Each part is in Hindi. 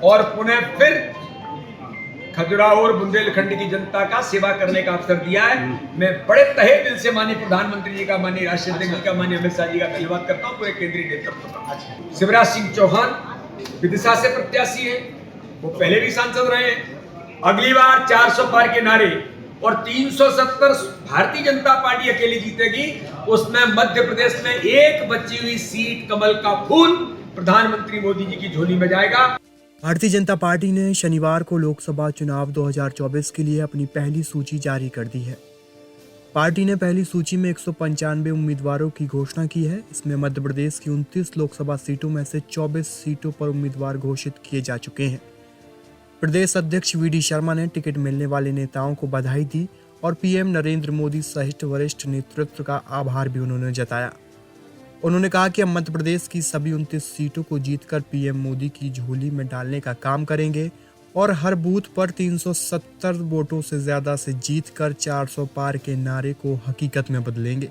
और पुनः फिर खजुराहो और बुंदेलखंड की जनता का सेवा करने का अवसर दिया है। मैं बड़े तहे दिल से माननीय प्रधानमंत्री जी का, माननीय राष्ट्रीय अध्यक्ष जी का, माननीय अमित शाह जी का धन्यवाद करता हूँ, पूरे केंद्रीय नेतृत्व का। शिवराज सिंह चौहान विदिशा से प्रत्याशी है, वो पहले भी सांसद रहे हैं। अगली बार 400 पार के नारे और 370 भारतीय जनता पार्टी अकेली जीतेगी, उसमें मध्य प्रदेश में एक बची हुई सीट कमल का फूल प्रधानमंत्री मोदी जी की झोली में जाएगा। भारतीय जनता पार्टी ने शनिवार को लोकसभा चुनाव 2024 के लिए अपनी पहली सूची जारी कर दी है। पार्टी ने पहली सूची में 195 उम्मीदवारों की घोषणा की है। इसमें मध्य प्रदेश की 29 लोकसभा सीटों में से 24 सीटों पर उम्मीदवार घोषित किए जा चुके हैं। प्रदेश अध्यक्ष वी.डी. शर्मा ने टिकट मिलने वाले नेताओं को बधाई दी और पीएम नरेंद्र मोदी सहित वरिष्ठ नेतृत्व का आभार भी उन्होंने जताया। उन्होंने कहा कि हम मध्य प्रदेश की सभी 29 सीटों को जीतकर पीएम मोदी की झोली में डालने का काम करेंगे और हर बूथ पर 370 वोटों से ज्यादा से जीतकर 400 पार के नारे को हकीकत में बदलेंगे।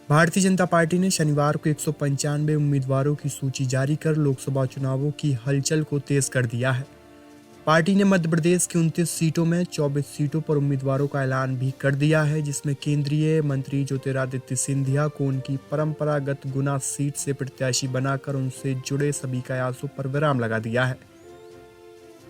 भारतीय जनता पार्टी ने शनिवार को 195 उम्मीदवारों की सूची जारी कर लोकसभा चुनावों की हलचल को तेज कर दिया है। पार्टी ने मध्य प्रदेश की 29 सीटों में 24 सीटों पर उम्मीदवारों का ऐलान भी कर दिया है, जिसमें केंद्रीय मंत्री ज्योतिरादित्य सिंधिया को उनकी परंपरागत गुना सीट से प्रत्याशी बनाकर उनसे जुड़े सभी कयासों पर विराम लगा दिया है।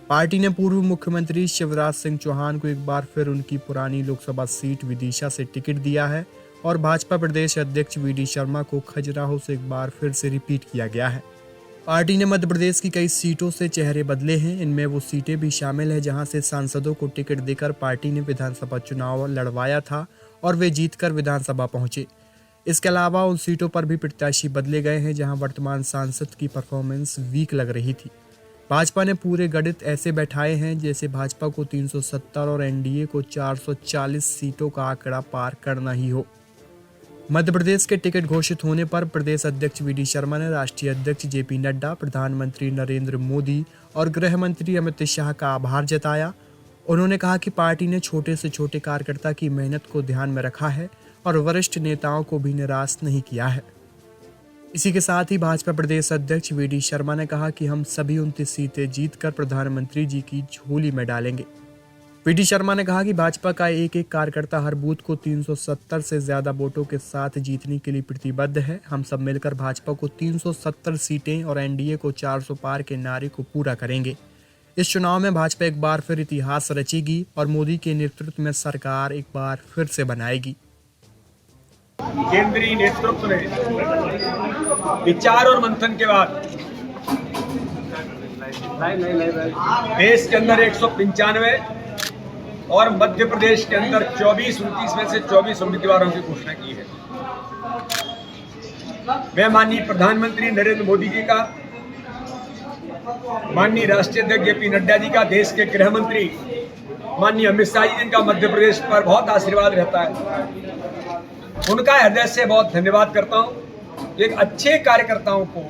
पार्टी ने पूर्व मुख्यमंत्री शिवराज सिंह चौहान को एक बार फिर उनकी पुरानी लोकसभा सीट विदिशा से टिकट दिया है और भाजपा प्रदेश अध्यक्ष वी.डी. शर्मा को खजुराहो से एक बार फिर से रिपीट किया गया है। पार्टी ने मध्य प्रदेश की कई सीटों से चेहरे बदले हैं। इनमें वो सीटें भी शामिल हैं जहां से सांसदों को टिकट देकर पार्टी ने विधानसभा चुनाव लड़वाया था और वे जीतकर विधानसभा पहुंचे। इसके अलावा उन सीटों पर भी प्रत्याशी बदले गए हैं जहां वर्तमान सांसद की परफॉर्मेंस वीक लग रही थी। भाजपा ने पूरे गणित ऐसे बैठाए हैं जैसे भाजपा को 370 और एनडीए को 440 सीटों का आंकड़ा पार करना ही हो। मध्य प्रदेश के टिकट घोषित होने पर प्रदेश अध्यक्ष वी.डी. शर्मा ने राष्ट्रीय अध्यक्ष जे.पी. नड्डा, प्रधानमंत्री नरेंद्र मोदी और गृह मंत्री अमित शाह का आभार जताया। उन्होंने कहा कि पार्टी ने छोटे से छोटे कार्यकर्ता की मेहनत को ध्यान में रखा है और वरिष्ठ नेताओं को भी निराश नहीं किया है। इसी के साथ ही भाजपा प्रदेश अध्यक्ष वी.डी. शर्मा ने कहा कि हम सभी 29 सीटें जीतकर प्रधानमंत्री जी की झोली में डालेंगे। वी.डी. शर्मा ने कहा कि भाजपा का एक एक कार्यकर्ता हर बूथ को 370 से ज्यादा वोटों के साथ जीतने के लिए प्रतिबद्ध है। हम सब मिलकर भाजपा को 370 सीटें और एनडीए को 400 पार के नारे को पूरा करेंगे। इस चुनाव में भाजपा एक बार फिर इतिहास रचेगी और मोदी के नेतृत्व में सरकार एक बार फिर से बनाएगी। केंद्रीय नेतृत्व ने विचार और मंथन के बाद देश के अंदर 195 और मध्य प्रदेश के अंदर 24-29 में से 24 उम्मीदवारों की घोषणा की है। मैं माननीय प्रधानमंत्री नरेंद्र मोदी जी का, माननीय राष्ट्रीय अध्यक्ष जे.पी. नड्डा जी का, देश के गृह मंत्री माननीय अमित शाह जी जिनका मध्य प्रदेश पर बहुत आशीर्वाद रहता है, उनका हृदय से बहुत धन्यवाद करता हूं। एक अच्छे कार्यकर्ताओं को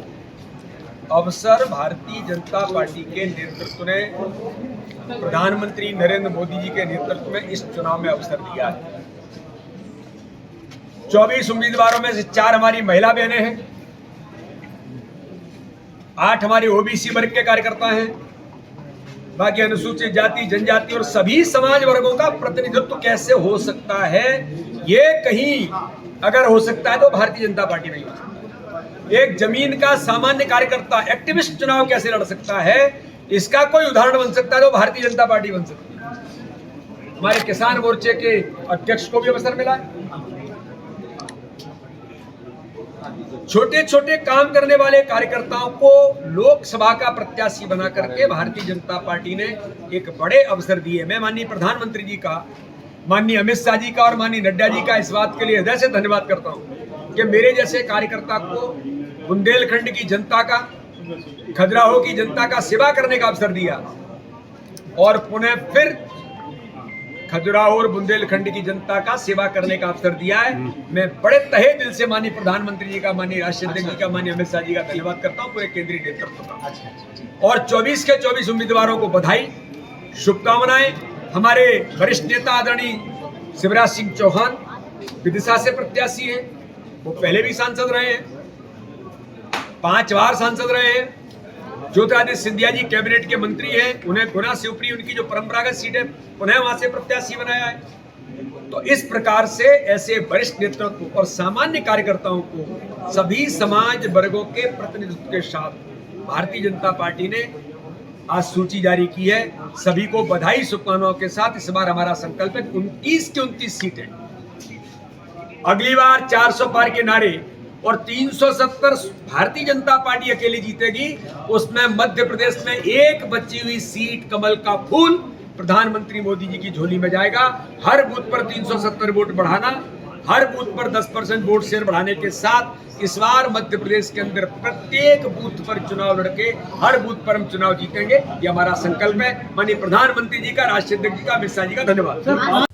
अवसर भारतीय जनता पार्टी के नेतृत्व ने, प्रधानमंत्री नरेंद्र मोदी जी के नेतृत्व में इस चुनाव में अवसर दिया है। 24 उम्मीदवारों में से 4 हमारी महिला बहनें हैं, 8 हमारे ओबीसी वर्ग के कार्यकर्ता हैं, बाकी अनुसूचित जाति, जनजाति और सभी समाज वर्गों का प्रतिनिधित्व कैसे हो सकता है, ये कहीं अगर हो सकता है तो भारतीय जनता पार्टी नहीं हो सकती। एक जमीन का सामान्य कार्यकर्ता, एक्टिविस्ट चुनाव कैसे लड़ सकता है, इसका कोई उदाहरण बन सकता है तो भारतीय जनता पार्टी बन सकती है। हमारे किसान मोर्चे के अध्यक्ष को भी अवसर मिला। छोटे छोटे काम करने वाले कार्यकर्ताओं को लोकसभा का प्रत्याशी बना करके भारतीय जनता पार्टी ने एक बड़े अवसर दिए। मैं माननीय प्रधानमंत्री जी का, माननीय अमित शाह जी का और माननीय नड्डा जी का इस बात के लिए हृदय से धन्यवाद करता हूं कि मेरे जैसे कार्यकर्ता को बुंदेलखंड की जनता का, खजुराहो की जनता का सेवा करने का अवसर दिया और पुनः फिर खजुराहो और बुंदेलखंड की जनता का सेवा करने का अवसर दिया है। मैं बड़े तहे दिल से माननीय प्रधानमंत्री जी का, माननीय राष्ट्रीय अध्यक्ष जी का, माननीय अमित शाह जी का धन्यवाद करता हूं, पूरे केंद्रीय नेतृत्व का। और 24 के 24 उम्मीदवारों को बधाई, शुभकामनाएं। हमारे वरिष्ठ नेता आदरणीय शिवराज सिंह चौहान विदिशा से प्रत्याशी हैं, वो पहले भी सांसद रहे हैं, 5 बार सांसद रहे हैं। ज्योतिरादित्य सिंधिया जी कैबिनेट के मंत्री हैं, उन्हें गुना से ऊपरी उनकी जो परंपरागत सीट है उन्हें वहां से प्रत्याशी बनाया है। तो इस प्रकार से ऐसे वरिष्ठ नेतृत्व और सामान्य कार्यकर्ताओं को सभी समाज वर्गों के प्रतिनिधित्व के साथ भारतीय जनता पार्टी ने आज सूची जारी की है। सभी को बधाई शुभकामनाओं के साथ इस बार हमारा संकल्प है 29 की 29 सीटें, अगली बार 400 पार के नारे और 370 भारतीय जनता पार्टी अकेली जीतेगी। उसमें मध्य प्रदेश में एक बची हुई सीट कमल का फूल प्रधानमंत्री मोदी जी की झोली में जाएगा। हर बूथ पर 370 वोट बढ़ाना, हर बूथ पर 10% वोट शेयर बढ़ाने के साथ इस बार मध्य प्रदेश के अंदर प्रत्येक बूथ पर चुनाव लड़के हर बूथ पर हम चुनाव जीतेंगे। ये हमारा संकल्प है। माननीय प्रधानमंत्री जी का, राष्ट्रीय अध्यक्ष जी का, अमित शाह जी का धन्यवाद।